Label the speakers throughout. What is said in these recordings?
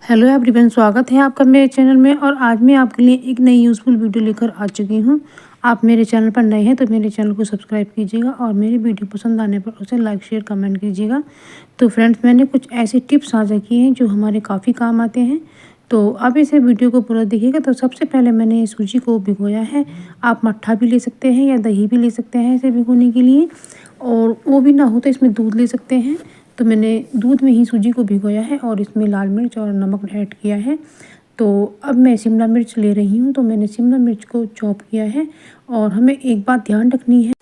Speaker 1: Hello everyone, स्वागत है आपका मेरे चैनल में। और आज मैं आपके लिए एक नई यूज़फुल वीडियो लेकर आ चुकी हूँ। आप मेरे चैनल पर नए हैं तो मेरे चैनल को सब्सक्राइब कीजिएगा और मेरी वीडियो पसंद आने पर उसे लाइक शेयर कमेंट कीजिएगा। तो फ्रेंड्स, मैंने कुछ ऐसे टिप्स साझा किए हैं जो हमारे काफ़ी काम आते हैं। तो अब इसे वीडियो को पूरा देखिएगा। तो सबसे पहले मैंने सूजी को भिगोया है। आप मट्ठा भी ले सकते हैं या दही भी ले सकते हैं इसे भिगोने के लिए। और वो भी ना हो तो इसमें दूध ले सकते हैं। तो मैंने दूध में ही सूजी को भिगोया है और इसमें लाल मिर्च और नमक ऐड किया है। तो अब मैं शिमला मिर्च ले रही हूँ। तो मैंने शिमला मिर्च को चॉप किया है। और हमें एक बात ध्यान रखनी है,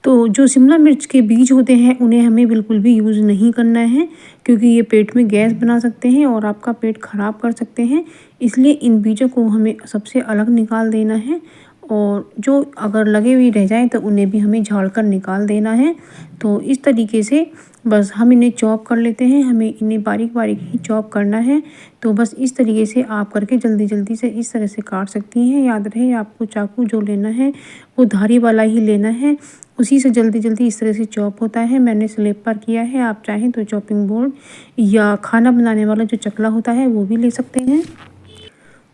Speaker 1: तो जो शिमला मिर्च के बीज होते हैं उन्हें हमें बिल्कुल भी यूज़ नहीं करना है, क्योंकि ये पेट में गैस बना सकते हैं और आपका पेट ख़राब कर सकते हैं। इसलिए इन बीजों को हमें सबसे अलग निकाल देना है। और जो अगर लगे हुए रह जाएं तो उन्हें भी हमें झाड़ कर निकाल देना है। तो इस तरीके से बस हम इन्हें चॉप कर लेते हैं। हमें इन्हें बारीक बारीक ही चॉप करना है। तो बस इस तरीके से आप करके जल्दी जल्दी से इस तरह से काट सकती हैं। याद रहे, आपको चाकू जो लेना है वो धारी वाला ही लेना है, उसी से जल्दी जल्दी इस तरह से चॉप होता है। मैंने स्लेब पर किया है। आप चाहें तो चॉपिंग बोर्ड या खाना बनाने वाला जो चकला होता है वो भी ले सकते हैं।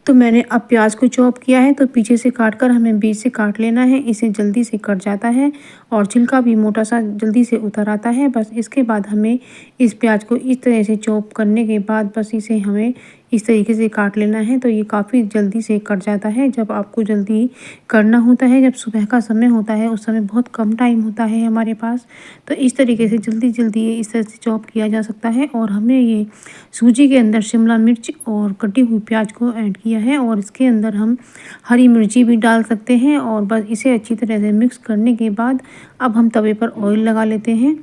Speaker 1: तो मैंने अब प्याज को चॉप किया है। तो पीछे से काट कर हमें बीच से काट लेना है। इसे जल्दी से कट जाता है और छिलका भी मोटा सा जल्दी से उतर आता है। बस इसके बाद हमें इस प्याज को इस तरह से चॉप करने के बाद बस इसे हमें इस तरीके से काट लेना है। तो ये काफ़ी जल्दी से कट जाता है। जब आपको जल्दी करना होता है, जब सुबह का समय होता है, उस समय बहुत कम टाइम होता है हमारे पास, तो इस तरीके से जल्दी जल्दी इस तरह से चॉप किया जा सकता है। और हमने ये सूजी के अंदर शिमला मिर्च और कटी हुई प्याज को ऐड किया है और इसके अंदर हम हरी मिर्ची भी डाल सकते हैं। और बस इसे अच्छी तरह से मिक्स करने के बाद अब हम तवे पर ऑयल लगा लेते हैं।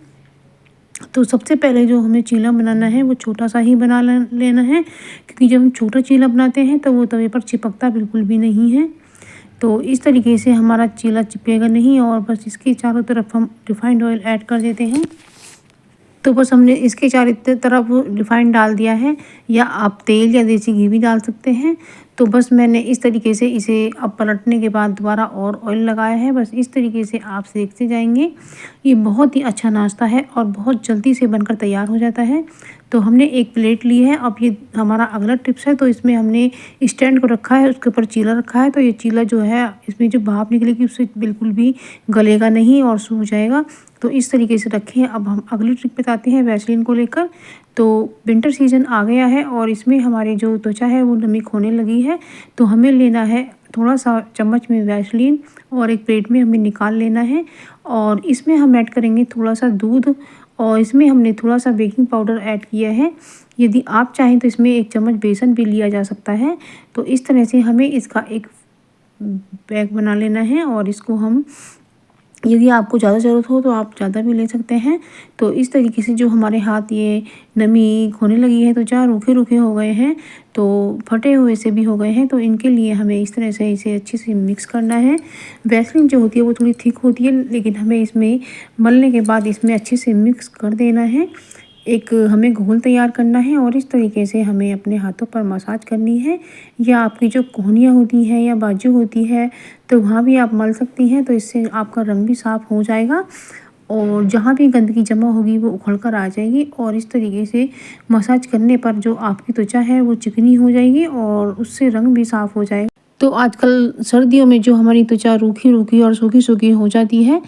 Speaker 1: तो सबसे पहले जो हमें चीला बनाना है वो छोटा सा ही बना लेना है, क्योंकि जब हम छोटा चीला बनाते हैं तो वो तवे पर चिपकता बिल्कुल भी नहीं है। तो इस तरीके से हमारा चीला चिपकेगा नहीं। और बस इसके चारों तरफ हम रिफाइंड ऑयल ऐड कर देते हैं। तो बस हमने इसके चारों तरफ रिफाइंड डाल दिया है, या आप तेल या देसी घी भी डाल सकते हैं। तो बस मैंने इस तरीके से इसे अब पलटने के बाद दोबारा और ऑयल लगाया है। बस इस तरीके से आप सेकते जाएंगे। ये बहुत ही अच्छा नाश्ता है और बहुत जल्दी से बनकर तैयार हो जाता है। तो हमने एक प्लेट ली है। अब ये हमारा अगला टिप्स है। तो इसमें हमने स्टैंड को रखा है, उसके ऊपर चीला रखा है। तो ये चीला जो है, इसमें जो भाप निकलेगी उससे बिल्कुल भी गलेगा नहीं और सूख जाएगा। तो इस तरीके से रखें। अब हम अगली ट्रिक बताते हैं वैसलीन को लेकर। तो विंटर सीजन आ गया है और इसमें हमारी जो त्वचा है वो नमी खोने लगी है। तो हमें लेना है थोड़ा सा चम्मच में वैसलीन और एक प्लेट में हमें निकाल लेना है। और इसमें हम ऐड करेंगे थोड़ा सा दूध और इसमें हमने थोड़ा सा बेकिंग पाउडर ऐड किया है। यदि आप चाहें तो इसमें एक चम्मच बेसन भी लिया जा सकता है। तो इस तरह से हमें इसका एक बैग बना लेना है। और इसको हम, यदि आपको ज़्यादा ज़रूरत हो तो आप ज़्यादा भी ले सकते हैं। तो इस तरीके से जो हमारे हाथ ये नमी खोने लगी है, तो चाहे रूखे रूखे हो गए हैं, तो फटे हुए से भी हो गए हैं, तो इनके लिए हमें इस तरह से इसे अच्छे से मिक्स करना है। वैसलीन जो होती है वो थोड़ी थिक होती है, लेकिन हमें इसमें मलने के बाद इसमें अच्छे से मिक्स कर देना है। एक हमें घोल तैयार करना है और इस तरीके से हमें अपने हाथों पर मसाज करनी है, या आपकी जो कोहनियाँ होती हैं या बाजू होती है तो वहाँ भी आप मल सकती हैं। तो इससे आपका रंग भी साफ़ हो जाएगा और जहाँ भी गंदगी जमा होगी वो उखड़ कर आ जाएगी। और इस तरीके से मसाज करने पर जो आपकी त्वचा है वो चिकनी हो जाएगी और उससे रंग भी साफ़ हो जाएगा। तो आजकल सर्दियों में जो हमारी त्वचा रूखी रूखी और सूखी सूखी हो जाती है,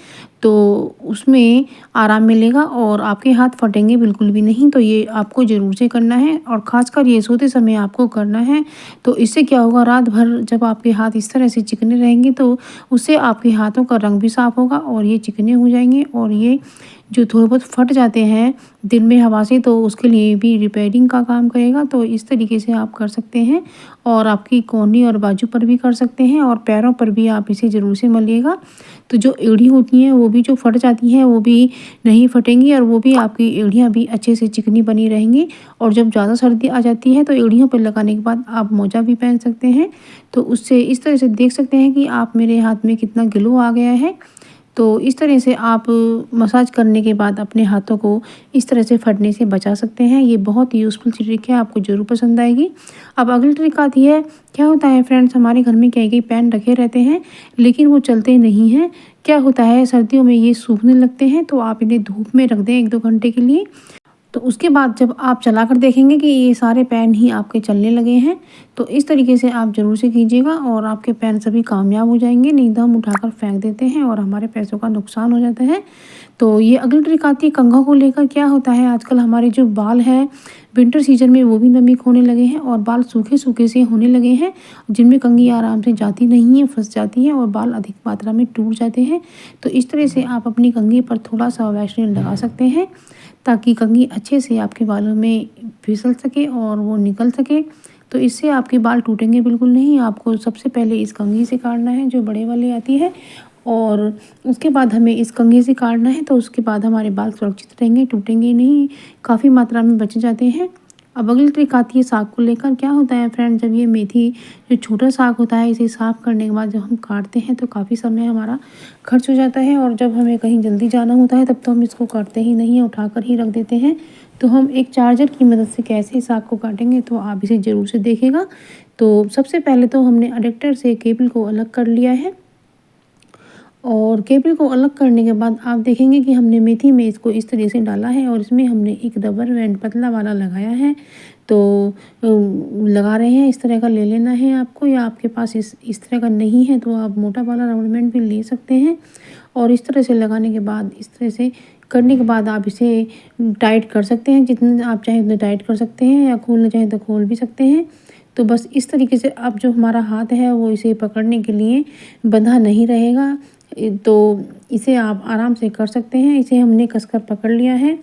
Speaker 1: तो उसमें आराम मिलेगा और आपके हाथ फटेंगे बिल्कुल भी नहीं। तो ये आपको ज़रूर से करना है और ख़ासकर ये सोते समय आपको करना है। तो इससे क्या होगा, रात भर जब आपके हाथ इस तरह से चिकने रहेंगे तो उससे आपके हाथों का रंग भी साफ़ होगा और ये चिकने हो जाएंगे। और ये जो थोड़े बहुत फट जाते हैं दिन में हवा से, तो उसके लिए भी रिपेयरिंग का काम करेगा। तो इस तरीके से आप कर सकते हैं और आपकी कोहनी और बाजू पर भी कर सकते हैं और पैरों पर भी आप इसे ज़रूर से मलिएगा। तो जो एड़ी होती हैं वो भी जो फट जाती हैं वो भी नहीं फटेंगी और वो भी आपकी एड़ियाँ भी अच्छे से चिकनी बनी रहेंगी। और जब ज़्यादा सर्दी आ जाती है तो एड़ियों पर लगाने के बाद आप मोजा भी पहन सकते हैं। तो उससे इस तरह से देख सकते हैं कि आप मेरे हाथ में कितना ग्लो आ गया है। तो इस तरह से आप मसाज करने के बाद अपने हाथों को इस तरह से फटने से बचा सकते हैं। ये बहुत ही यूज़फुल ट्रिक है, आपको ज़रूर पसंद आएगी। अब अगली ट्रिक आती है। क्या होता है फ्रेंड्स, हमारे घर में कई कई पैन रखे रहते हैं लेकिन वो चलते नहीं हैं। क्या होता है, सर्दियों में ये सूखने लगते हैं। तो आप इन्हें धूप में रख दें 1-2 घंटे के लिए तो उसके बाद जब आप चलाकर देखेंगे कि ये सारे पैन ही आपके चलने लगे हैं, तो इस तरीके से आप ज़रूर से कीजिएगा और आपके पैन सभी कामयाब हो जाएंगे। नहीं तो हम उठाकर फेंक देते हैं और हमारे पैसों का नुकसान हो जाता है। तो ये अगली ट्रिक आती है कंघों को लेकर। क्या होता है आजकल हमारे जो बाल हैं विंटर सीजन में वो भी नमी खोने लगे हैं और बाल सूखे सूखे से होने लगे हैं, जिनमें कंघी आराम से जाती नहीं है, फंस जाती है और बाल अधिक मात्रा में टूट जाते हैं। तो इस तरह से आप अपनी कंघी पर थोड़ा सा वैसलीन लगा सकते हैं ताकि कंघी अच्छे से आपके बालों में फिसल सके और वो निकल सके। तो इससे आपके बाल टूटेंगे बिल्कुल नहीं। आपको सबसे पहले इस कंघी से काटना है जो बड़े वाली आती है, और उसके बाद हमें इस कंघी से काटना है। तो उसके बाद हमारे बाल सुरक्षित रहेंगे, टूटेंगे नहीं, काफ़ी मात्रा में बच जाते हैं। अब अगली ट्रिक आती है साग को लेकर। क्या होता है फ्रेंड, जब ये मेथी जो छोटा साग होता है इसे साफ़ करने के बाद जब हम काटते हैं तो काफ़ी समय हमारा खर्च हो जाता है, और जब हमें कहीं जल्दी जाना होता है तब तो हम इसको काटते ही नहीं हैं, उठाकर ही रख देते हैं। तो हम एक चार्जर की मदद से कैसे साग को काटेंगे तो आप इसे ज़रूर से देखिएगा। तो सबसे पहले तो हमने अडेप्टर से केबल को अलग कर लिया है, और केबल को अलग करने के बाद आप देखेंगे कि हमने मेथी में इसको इस तरह से डाला है और इसमें हमने एक रबर बैंड पतला वाला लगाया है। तो लगा रहे हैं, इस तरह का ले लेना है आपको, या आपके पास इस तरह का नहीं है तो आप मोटा वाला रबर बैंड भी ले सकते हैं। और इस तरह से लगाने के बाद, इस तरह से करने के बाद आप इसे टाइट कर सकते हैं, जितने आप चाहें उतने टाइट कर सकते हैं, या खोलना चाहें तो खोल भी सकते हैं। तो बस इस तरीके से अब जो हमारा हाथ है वो इसे पकड़ने के लिए बंधा नहीं रहेगा। तो इसे आप आराम से कर सकते हैं। इसे हमने कसकर पकड़ लिया है,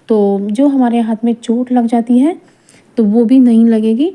Speaker 1: तो जो हमारे हाथ में चोट लग जाती है तो वो भी नहीं लगेगी।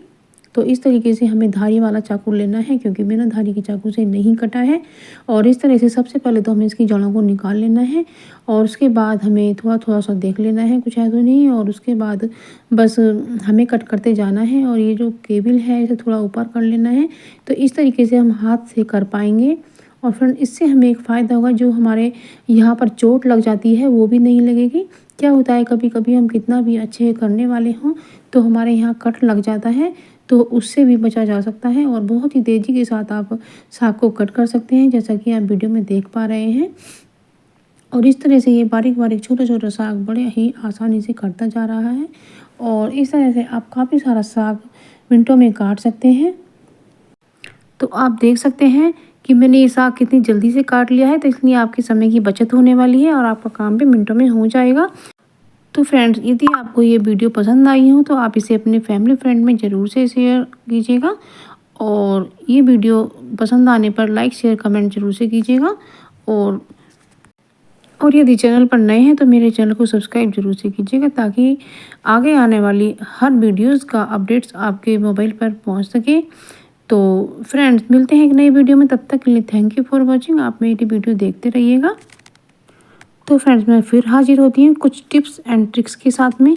Speaker 1: तो इस तरीके से हमें धारी वाला चाकू लेना है, क्योंकि बिना धारी के चाकू से नहीं कटा है। और इस तरह से सबसे पहले तो हमें इसकी जड़ों को निकाल लेना है, और उसके बाद हमें थोड़ा थोड़ा सा देख लेना है कुछ है तो नहीं, और उसके बाद बस हमें कट करते जाना है। और ये जो केबल है इसे थोड़ा ऊपर कर लेना है। तो इस तरीके से हम हाथ से कर पाएंगे। और फिर इससे हमें एक फ़ायदा होगा, जो हमारे यहाँ पर चोट लग जाती है वो भी नहीं लगेगी। क्या होता है कभी कभी हम कितना भी अच्छे करने वाले हों तो हमारे यहाँ कट लग जाता है, तो उससे भी बचा जा सकता है। और बहुत ही तेज़ी के साथ आप साग को कट कर सकते हैं, जैसा कि आप वीडियो में देख पा रहे हैं। और इस तरह से ये बारीक बारीक छोटा छोटा साग बड़े ही आसानी से कटता जा रहा है, और इस तरह से आप काफ़ी सारा साग मिनटों में काट सकते हैं। तो आप देख सकते हैं कि मैंने ये साग कितनी जल्दी से काट लिया है, तो इसलिए आपके समय की बचत होने वाली है और आपका काम भी मिनटों में हो जाएगा। तो फ्रेंड्स, यदि आपको ये वीडियो पसंद आई हो तो आप इसे अपने फैमिली फ्रेंड में ज़रूर से शेयर कीजिएगा, और ये वीडियो पसंद आने पर लाइक शेयर कमेंट ज़रूर से कीजिएगा। और यदि चैनल पर नए हैं तो मेरे चैनल को सब्सक्राइब जरूर से कीजिएगा, ताकि आगे आने वाली हर वीडियोस का अपडेट्स आपके मोबाइल पर पहुंच सके। तो फ्रेंड्स, मिलते हैं एक नई वीडियो में, तब तक के लिए थैंक यू फॉर वॉचिंग। आप मेरी वीडियो देखते रहिएगा। तो फ्रेंड्स, मैं फिर हाजिर होती हूँ कुछ टिप्स एंड ट्रिक्स के साथ में।